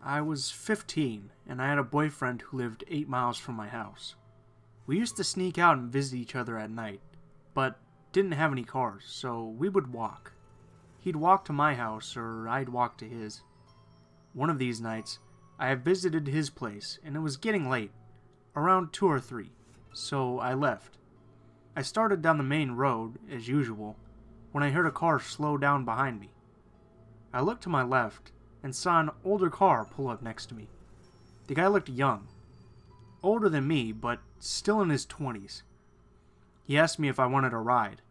I was 15, and I had a boyfriend who lived 8 miles from my house. We used to sneak out and visit each other at night, but didn't have any cars, so we would walk. He'd walk to my house, or I'd walk to his. One of these nights, I had visited his place, and it was getting late, around 2 or 3, so I left. I started down the main road, as usual, when I heard a car slow down behind me. I looked to my left, and saw an older car pull up next to me. The guy looked young. Older than me, but still in his 20s. He asked me if I wanted a ride.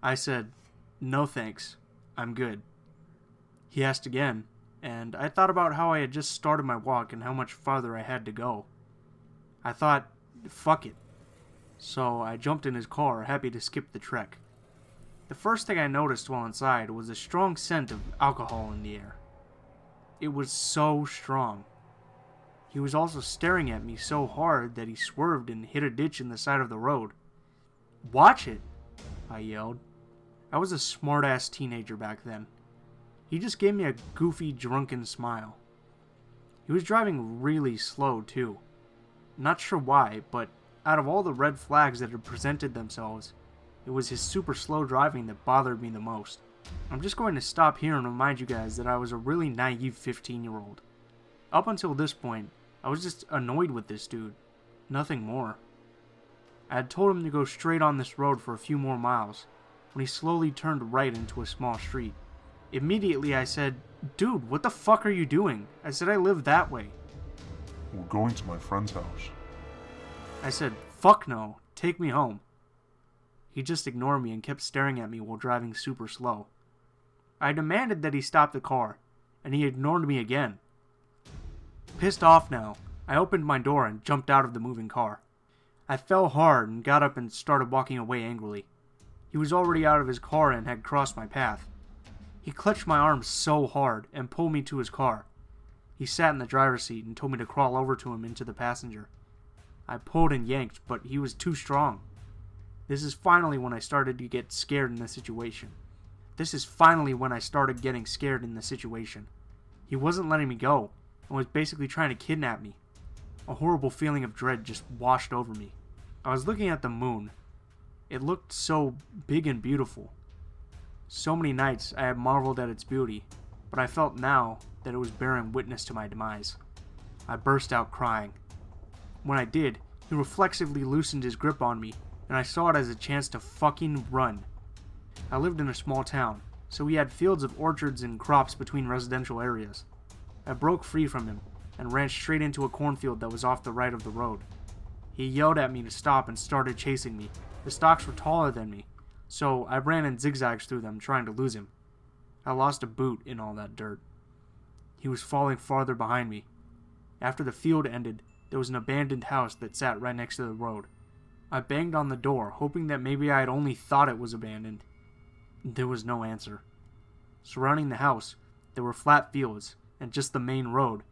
I said, "No thanks, I'm good." He asked again, and I thought about how I had just started my walk and how much farther I had to go. I thought, fuck it. So I jumped in his car, happy to skip the trek. The first thing I noticed while inside was a strong scent of alcohol in the air. It was so strong. He was also staring at me so hard that he swerved and hit a ditch in the side of the road. "Watch it!" I yelled. I was a smart-ass teenager back then. He just gave me a goofy, drunken smile. He was driving really slow, too. Not sure why, but out of all the red flags that had presented themselves, it was his super slow driving that bothered me the most. I'm just going to stop here and remind you guys that I was a really naive 15-year-old. Up until this point, I was just annoyed with this dude. Nothing more. I had told him to go straight on this road for a few more miles, when he slowly turned right into a small street. Immediately I said, "Dude, what the fuck are you doing?" I said I live that way. "We're going to my friend's house." I said, "Fuck no, take me home." He just ignored me and kept staring at me while driving super slow. I demanded that he stop the car, and he ignored me again. Pissed off now, I opened my door and jumped out of the moving car. I fell hard and got up and started walking away angrily. He was already out of his car and had crossed my path. He clutched my arm so hard and pulled me to his car. He sat in the driver's seat and told me to crawl over to him into the passenger. I pulled and yanked, but he was too strong. This is finally when I started to get scared in the situation. He wasn't letting me go, and was basically trying to kidnap me. A horrible feeling of dread just washed over me. I was looking at the moon. It looked so big and beautiful. So many nights I had marveled at its beauty, but I felt now that it was bearing witness to my demise. I burst out crying. When I did, he reflexively loosened his grip on me, and I saw it as a chance to fucking run. I lived in a small town, so we had fields of orchards and crops between residential areas. I broke free from him, and ran straight into a cornfield that was off the right of the road. He yelled at me to stop and started chasing me. The stalks were taller than me, so I ran in zigzags through them, trying to lose him. I lost a boot in all that dirt. He was falling farther behind me. After the field ended, there was an abandoned house that sat right next to the road. I banged on the door, hoping that maybe I had only thought it was abandoned. There was no answer. Surrounding the house, there were flat fields, and just the main road.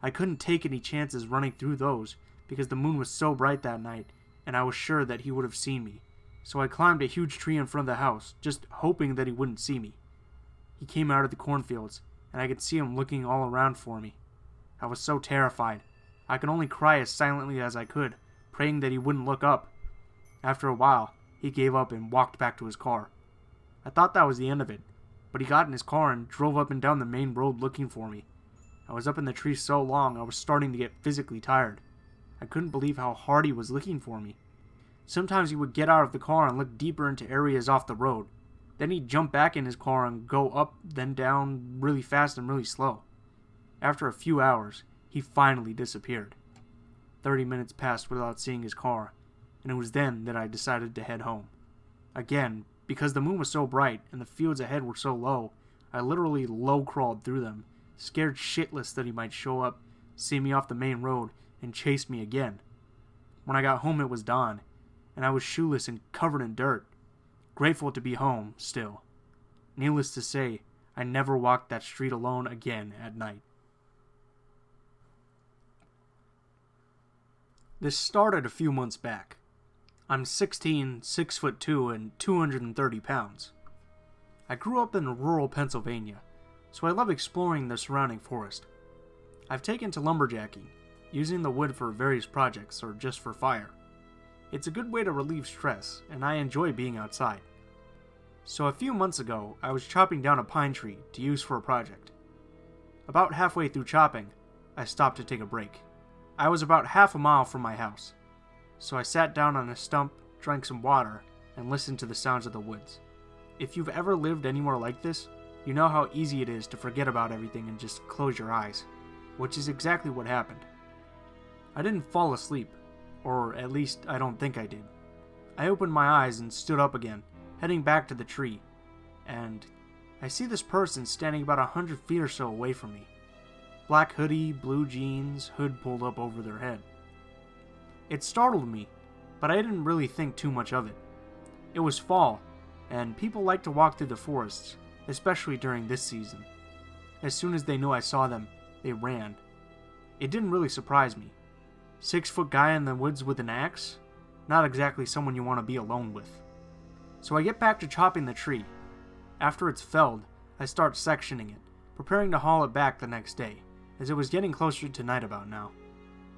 I couldn't take any chances running through those, because the moon was so bright that night, and I was sure that he would have seen me. So I climbed a huge tree in front of the house, just hoping that he wouldn't see me. He came out of the cornfields, and I could see him looking all around for me. I was so terrified. I could only cry as silently as I could, praying that he wouldn't look up. After a while, he gave up and walked back to his car. I thought that was the end of it, but he got in his car and drove up and down the main road looking for me. I was up in the tree so long I was starting to get physically tired. I couldn't believe how hard he was looking for me. Sometimes he would get out of the car and look deeper into areas off the road. Then he'd jump back in his car and go up, then down, really fast and really slow. After a few hours, he finally disappeared. 30 minutes passed without seeing his car, and it was then that I decided to head home. Again, because the moon was so bright and the fields ahead were so low, I literally low-crawled through them, scared shitless that he might show up, see me off the main road, and chase me again. When I got home it was dawn, and I was shoeless and covered in dirt. Grateful to be home, still. Needless to say, I never walked that street alone again at night. This started a few months back. I'm 16, 6'2", and 230 pounds. I grew up in rural Pennsylvania, so I love exploring the surrounding forest. I've taken to lumberjacking, using the wood for various projects or just for fire. It's a good way to relieve stress, and I enjoy being outside. So a few months ago, I was chopping down a pine tree to use for a project. About halfway through chopping, I stopped to take a break. I was about half a mile from my house, so I sat down on a stump, drank some water, and listened to the sounds of the woods. If you've ever lived anywhere like this, you know how easy it is to forget about everything and just close your eyes, which is exactly what happened. I didn't fall asleep, or at least I don't think I did. I opened my eyes and stood up again, heading back to the tree, and I see this person standing about 100 feet or so away from me. Black hoodie, blue jeans, hood pulled up over their head. It startled me, but I didn't really think too much of it. It was fall, and people like to walk through the forests, especially during this season. As soon as they knew I saw them, they ran. It didn't really surprise me. 6-foot guy in the woods with an axe? Not exactly someone you want to be alone with. So I get back to chopping the tree. After it's felled, I start sectioning it, preparing to haul it back the next day, as it was getting closer to night about now.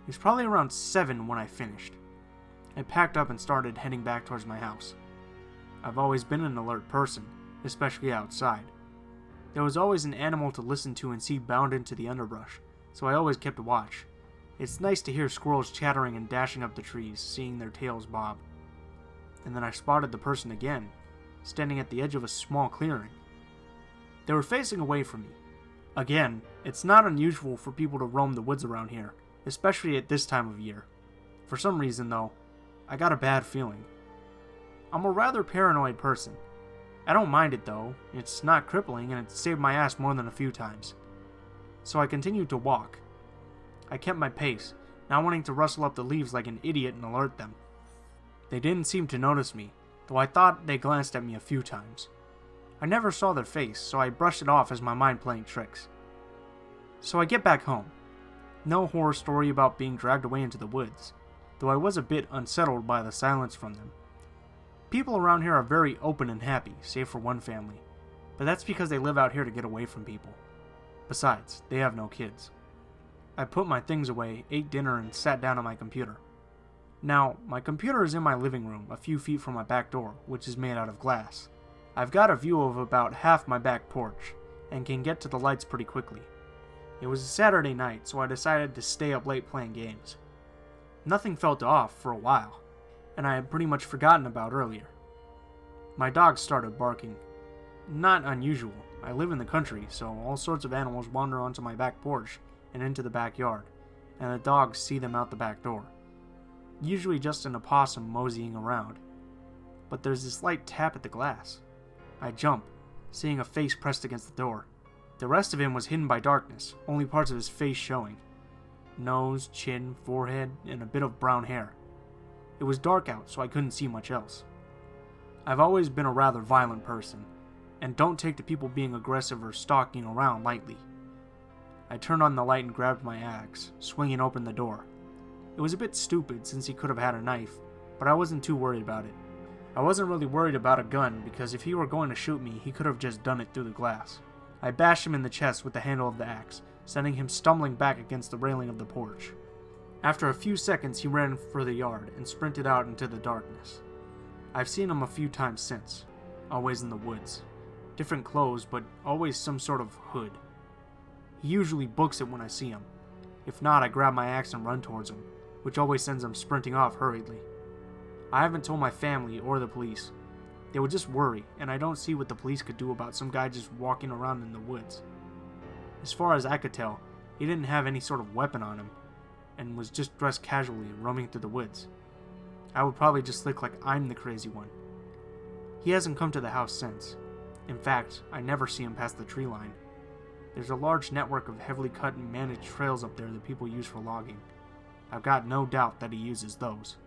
It was probably around 7 when I finished. I packed up and started heading back towards my house. I've always been an alert person, especially outside. There was always an animal to listen to and see bound into the underbrush, so I always kept a watch. It's nice to hear squirrels chattering and dashing up the trees, seeing their tails bob. And then I spotted the person again, standing at the edge of a small clearing. They were facing away from me. Again, it's not unusual for people to roam the woods around here, especially at this time of year. For some reason, though, I got a bad feeling. I'm a rather paranoid person. I don't mind it, though. It's not crippling, and it's saved my ass more than a few times. So I continued to walk. I kept my pace, not wanting to rustle up the leaves like an idiot and alert them. They didn't seem to notice me, though I thought they glanced at me a few times. I never saw their face, so I brushed it off as my mind playing tricks. So I get back home. No horror story about being dragged away into the woods, though I was a bit unsettled by the silence from them. People around here are very open and happy, save for one family, but that's because they live out here to get away from people. Besides, they have no kids. I put my things away, ate dinner, and sat down at my computer. Now, my computer is in my living room, a few feet from my back door, which is made out of glass. I've got a view of about half my back porch, and can get to the lights pretty quickly. It was a Saturday night, so I decided to stay up late playing games. Nothing felt off for a while, and I had pretty much forgotten about earlier. My dog started barking. Not unusual. I live in the country, so all sorts of animals wander onto my back porch and into the backyard, and the dogs see them out the back door. Usually just an opossum moseying around. But there's this light tap at the glass. I jump, seeing a face pressed against the door. The rest of him was hidden by darkness, only parts of his face showing. Nose, chin, forehead, and a bit of brown hair. It was dark out, so I couldn't see much else. I've always been a rather violent person, and don't take to people being aggressive or stalking around lightly. I turned on the light and grabbed my axe, swinging open the door. It was a bit stupid since he could have had a knife, but I wasn't too worried about it. I wasn't really worried about a gun because if he were going to shoot me, he could have just done it through the glass. I bashed him in the chest with the handle of the axe, sending him stumbling back against the railing of the porch. After a few seconds, he ran for the yard and sprinted out into the darkness. I've seen him a few times since, always in the woods. Different clothes, but always some sort of hood. He usually books it when I see him. If not, I grab my axe and run towards him, which always sends him sprinting off hurriedly. I haven't told my family or the police. They would just worry, and I don't see what the police could do about some guy just walking around in the woods. As far as I could tell, he didn't have any sort of weapon on him, and was just dressed casually and roaming through the woods. I would probably just look like I'm the crazy one. He hasn't come to the house since. In fact, I never see him past the tree line. There's a large network of heavily cut and managed trails up there that people use for logging. I've got no doubt that he uses those.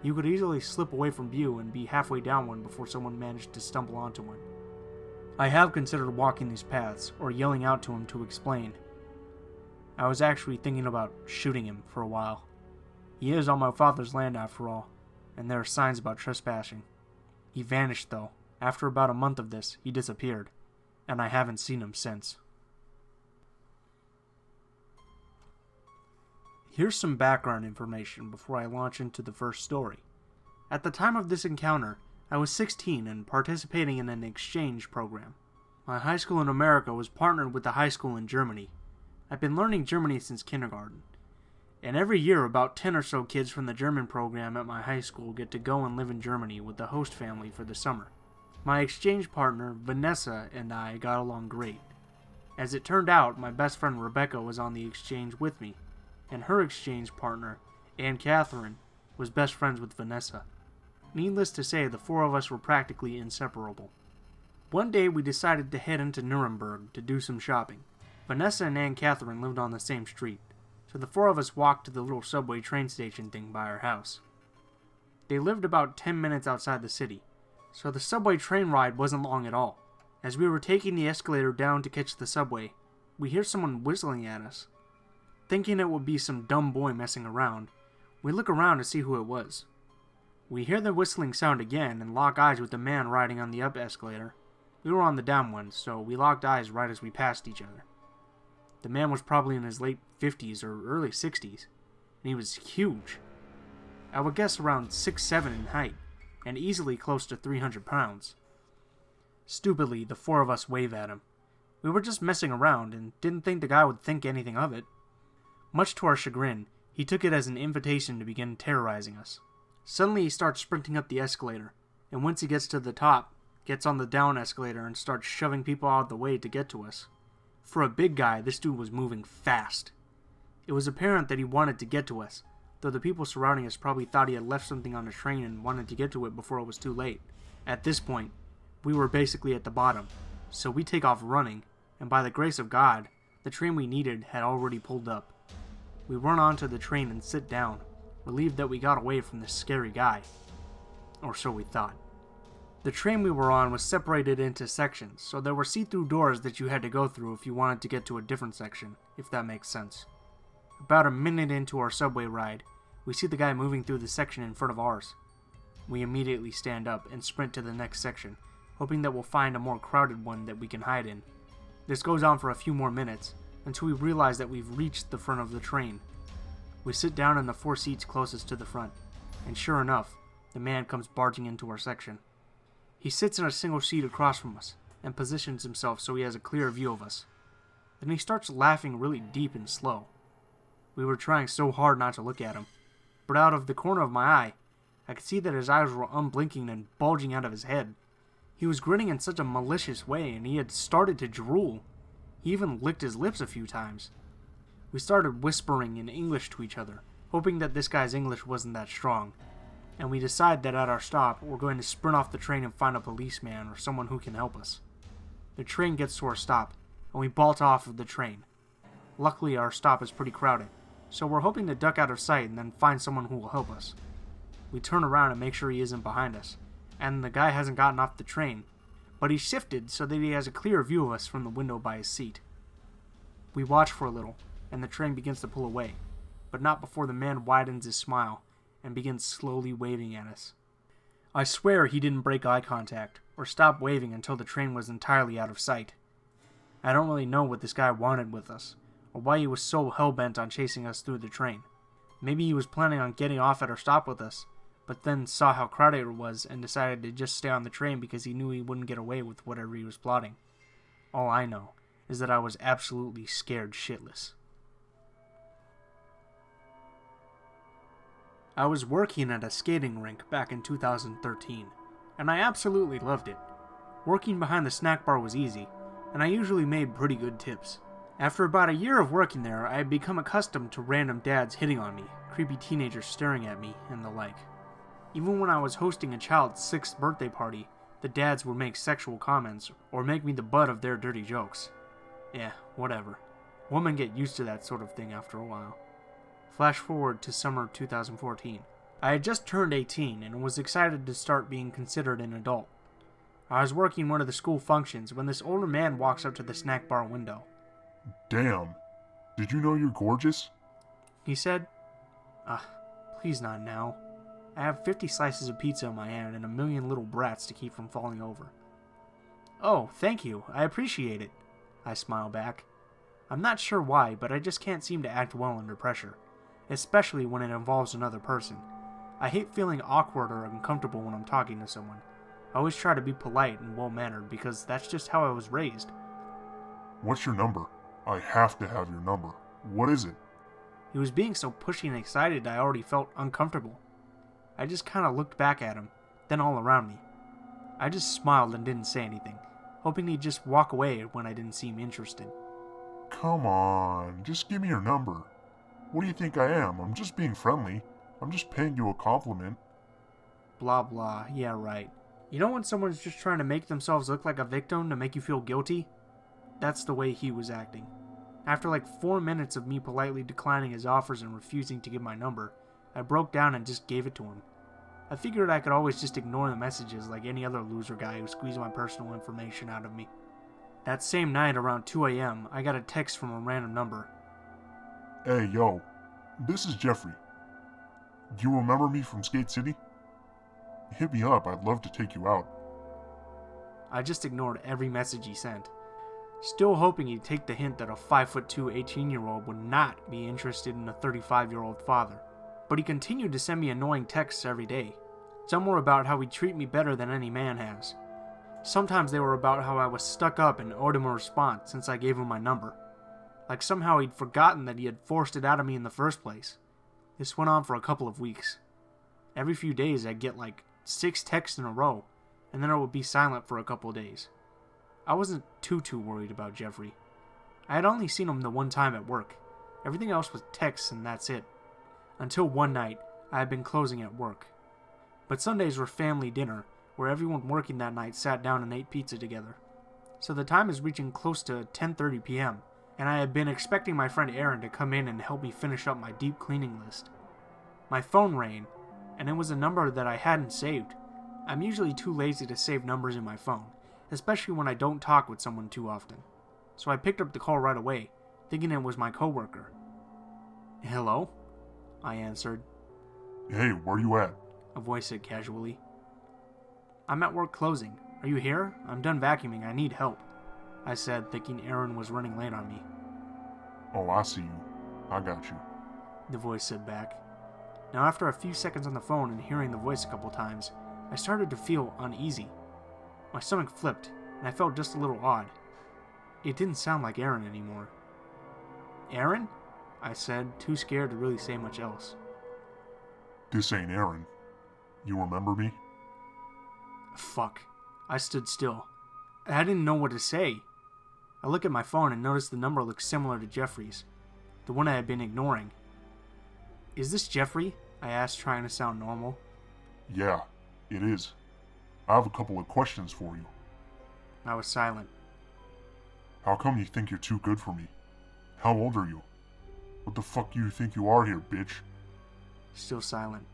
You could easily slip away from view and be halfway down one before someone managed to stumble onto one. I have considered walking these paths, or yelling out to him to explain. I was actually thinking about shooting him for a while. He is on my father's land after all, and there are signs about trespassing. He vanished though. After about a month of this, he disappeared, and I haven't seen him since. Here's some background information before I launch into the first story. At the time of this encounter, I was 16 and participating in an exchange program. My high school in America was partnered with a high school in Germany. I've been learning Germany since kindergarten. And every year, about 10 or so kids from the German program at my high school get to go and live in Germany with the host family for the summer. My exchange partner, Vanessa, and I got along great. As it turned out, my best friend Rebecca was on the exchange with me, and her exchange partner, Anne Catherine, was best friends with Vanessa. Needless to say, the four of us were practically inseparable. One day we decided to head into Nuremberg to do some shopping. Vanessa and Anne Catherine lived on the same street, so the four of us walked to the little subway train station thing by our house. They lived about 10 minutes outside the city, so the subway train ride wasn't long at all. As we were taking the escalator down to catch the subway, we hear someone whistling at us. Thinking it would be some dumb boy messing around, we look around to see who it was. We hear the whistling sound again and lock eyes with the man riding on the up escalator. We were on the down one, so we locked eyes right as we passed each other. The man was probably in his late 50s or early 60s, and he was huge. I would guess around 6'7" in height, and easily close to 300 pounds. Stupidly, the four of us wave at him. We were just messing around and didn't think the guy would think anything of it. Much to our chagrin, he took it as an invitation to begin terrorizing us. Suddenly he starts sprinting up the escalator, and once he gets to the top, gets on the down escalator and starts shoving people out of the way to get to us. For a big guy, this dude was moving fast. It was apparent that he wanted to get to us, though the people surrounding us probably thought he had left something on the train and wanted to get to it before it was too late. At this point, we were basically at the bottom, so we take off running, and by the grace of God, the train we needed had already pulled up. We run onto the train and sit down, relieved that we got away from this scary guy. Or so we thought. The train we were on was separated into sections, so there were see-through doors that you had to go through if you wanted to get to a different section, if that makes sense. About a minute into our subway ride, we see the guy moving through the section in front of ours. We immediately stand up and sprint to the next section, hoping that we'll find a more crowded one that we can hide in. This goes on for a few more minutes, until we realize that we've reached the front of the train. We sit down in the 4 seats closest to the front, and sure enough, the man comes barging into our section. He sits in a single seat across from us, and positions himself so he has a clear view of us. Then he starts laughing really deep and slow. We were trying so hard not to look at him, but out of the corner of my eye, I could see that his eyes were unblinking and bulging out of his head. He was grinning in such a malicious way, and he had started to drool. He even licked his lips a few times. We started whispering in English to each other, hoping that this guy's English wasn't that strong. And we decide that at our stop, we're going to sprint off the train and find a policeman or someone who can help us. The train gets to our stop, and we bolt off of the train. Luckily, our stop is pretty crowded, so we're hoping to duck out of sight and then find someone who will help us. We turn around and make sure he isn't behind us, and the guy hasn't gotten off the train, but he shifted so that he has a clear view of us from the window by his seat. We watch for a little, and the train begins to pull away, but not before the man widens his smile and begins slowly waving at us. I swear he didn't break eye contact, or stop waving until the train was entirely out of sight. I don't really know what this guy wanted with us, or why he was so hell-bent on chasing us through the train. Maybe he was planning on getting off at our stop with us, but then saw how crowded it was and decided to just stay on the train because he knew he wouldn't get away with whatever he was plotting. All I know is that I was absolutely scared shitless. I was working at a skating rink back in 2013, and I absolutely loved it. Working behind the snack bar was easy, and I usually made pretty good tips. After about a year of working there, I had become accustomed to random dads hitting on me, creepy teenagers staring at me, and the like. Even when I was hosting a child's 6th birthday party, the dads would make sexual comments or make me the butt of their dirty jokes. Yeah, whatever. Women get used to that sort of thing after a while. Flash forward to summer 2014. I had just turned 18 and was excited to start being considered an adult. I was working one of the school functions when this older man walks up to the snack bar window. Damn. Did you know you're gorgeous? He said. Please not now. I have 50 slices of pizza in my hand and a million little brats to keep from falling over. Oh, thank you. I appreciate it. I smile back. I'm not sure why, but I just can't seem to act well under pressure. especially when it involves another person. I hate feeling awkward or uncomfortable when I'm talking to someone. I always try to be polite and well-mannered because that's just how I was raised. What's your number? I have to have your number. What is it? He was being so pushy and excited I already felt uncomfortable. I just kind of looked back at him, then all around me. I just smiled and didn't say anything, hoping he'd just walk away when I didn't seem interested. Come on, just give me your number. What do you think I am? I'm just being friendly. I'm just paying you a compliment. Blah blah, yeah right. You know when someone's just trying to make themselves look like a victim to make you feel guilty? That's the way he was acting. After like 4 minutes of me politely declining his offers and refusing to give my number, I broke down and just gave it to him. I figured I could always just ignore the messages like any other loser guy who squeezed my personal information out of me. That same night around 2 a.m., I got a text from a random number. Hey, yo, this is Geoffrey. Do you remember me from Skate City? Hit me up, I'd love to take you out. I just ignored every message he sent, still hoping he'd take the hint that a 5'2" 18-year-old would not be interested in a 35-year-old father. But he continued to send me annoying texts every day. Some were about how he'd treat me better than any man has. Sometimes they were about how I was stuck up and owed him a response since I gave him my number. Like somehow he'd forgotten that he had forced it out of me in the first place. This went on for a couple of weeks. Every few days I'd get like 6 texts in a row, and then it would be silent for a couple of days. I wasn't too worried about Geoffrey. I had only seen him the one time at work. Everything else was texts and that's it. Until one night, I had been closing at work. But Sundays were family dinner, where everyone working that night sat down and ate pizza together. So the time is reaching close to 10:30 p.m., and I had been expecting my friend Aaron to come in and help me finish up my deep cleaning list. My phone rang, and it was a number that I hadn't saved. I'm usually too lazy to save numbers in my phone, especially when I don't talk with someone too often. So I picked up the call right away, thinking it was my coworker. Hello? I answered. Hey, where you at? A voice said casually. I'm at work closing. Are you here? I'm done vacuuming. I need help, I said, thinking Aaron was running late on me. Oh, I see you. I got you. The voice said back. Now after a few seconds on the phone and hearing the voice a couple times, I started to feel uneasy. My stomach flipped, and I felt just a little odd. It didn't sound like Aaron anymore. Aaron? I said, too scared to really say much else. This ain't Aaron. You remember me? Fuck. I stood still. I didn't know what to say. I looked at my phone and noticed the number looked similar to Geoffrey's, the one I had been ignoring. Is this Geoffrey? I asked, trying to sound normal. Yeah, it is. I have a couple of questions for you. I was silent. How come you think you're too good for me? How old are you? What the fuck do you think you are here, bitch? Still silent.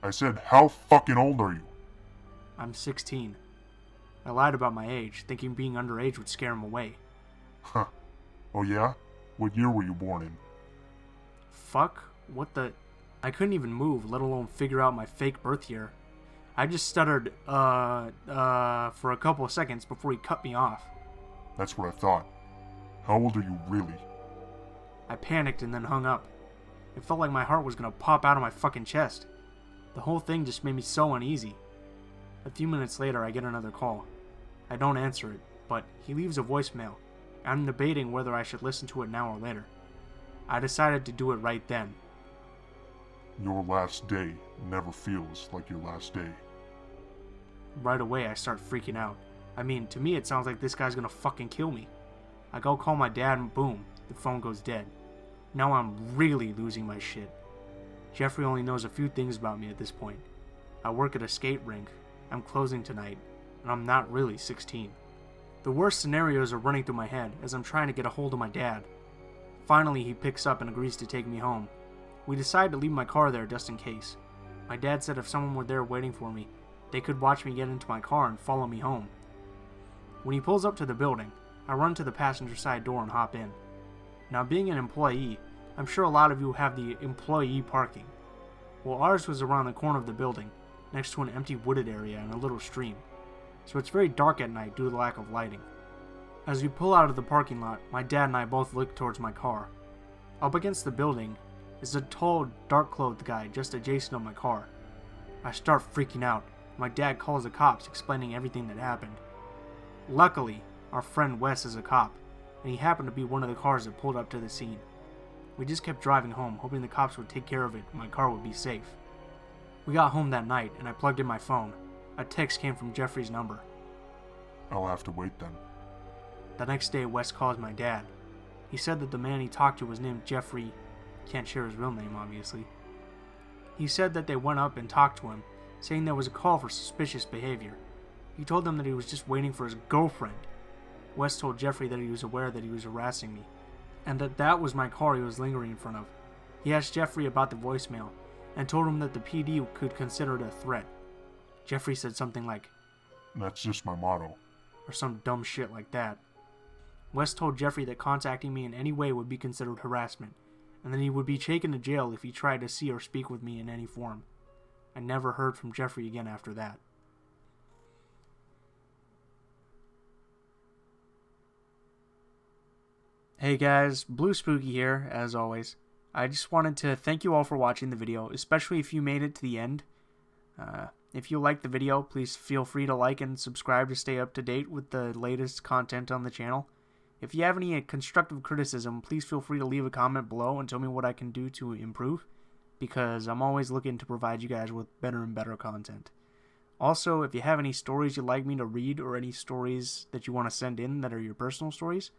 I said, how fucking old are you? I'm 16. I lied about my age, thinking being underage would scare him away. Huh. Oh yeah? What year were you born in? Fuck? What the... I couldn't even move, let alone figure out my fake birth year. I just stuttered, for a couple of seconds before he cut me off. That's what I thought. How old are you really? I panicked and then hung up. It felt like my heart was gonna pop out of my fucking chest. The whole thing just made me so uneasy. A few minutes later, I get another call. I don't answer it, but he leaves a voicemail. I'm debating whether I should listen to it now or later. I decided to do it right then. Your last day never feels like your last day. Right away, I start freaking out. I mean, to me it sounds like this guy's gonna fucking kill me. I go call my dad and boom, the phone goes dead. Now I'm really losing my shit. Geoffrey only knows a few things about me at this point. I work at a skate rink, I'm closing tonight, and I'm not really 16. The worst scenarios are running through my head as I'm trying to get a hold of my dad. Finally, he picks up and agrees to take me home. We decide to leave my car there just in case. My dad said if someone were there waiting for me, they could watch me get into my car and follow me home. When he pulls up to the building, I run to the passenger side door and hop in. Now, being an employee, I'm sure a lot of you have the employee parking. Well, ours was around the corner of the building, next to an empty wooded area and a little stream, so it's very dark at night due to the lack of lighting. As we pull out of the parking lot, my dad and I both look towards my car. Up against the building is a tall, dark-clothed guy just adjacent to my car. I start freaking out. My dad calls the cops, explaining everything that happened. Luckily, our friend Wes is a cop, and he happened to be one of the cars that pulled up to the scene. We just kept driving home, hoping the cops would take care of it and my car would be safe. We got home that night, and I plugged in my phone. A text came from Geoffrey's number. I'll have to wait then. The next day, Wes calls my dad. He said that the man he talked to was named Geoffrey. Can't share his real name, obviously. He said that they went up and talked to him, saying there was a call for suspicious behavior. He told them that he was just waiting for his girlfriend. Wes told Geoffrey that he was aware that he was harassing me, and that was my car he was lingering in front of. He asked Geoffrey about the voicemail, and told him that the PD could consider it a threat. Geoffrey said something like, "That's just my motto." or some dumb shit like that. Wes told Geoffrey that contacting me in any way would be considered harassment, and that he would be taken to jail if he tried to see or speak with me in any form. I never heard from Geoffrey again after that. Hey guys, Blue Spooky here, as always. I just wanted to thank you all for watching the video, especially if you made it to the end. If you liked the video, please feel free to like and subscribe to stay up to date with the latest content on the channel. If you have any constructive criticism, please feel free to leave a comment below and tell me what I can do to improve, because I'm always looking to provide you guys with better and better content. Also, if you have any stories you'd like me to read or any stories that you want to send in that are your personal stories,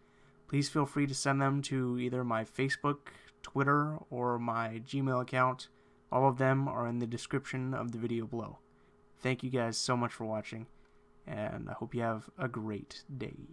please feel free to send them to either my Facebook, Twitter, or my Gmail account. All of them are in the description of the video below. Thank you guys so much for watching, and I hope you have a great day.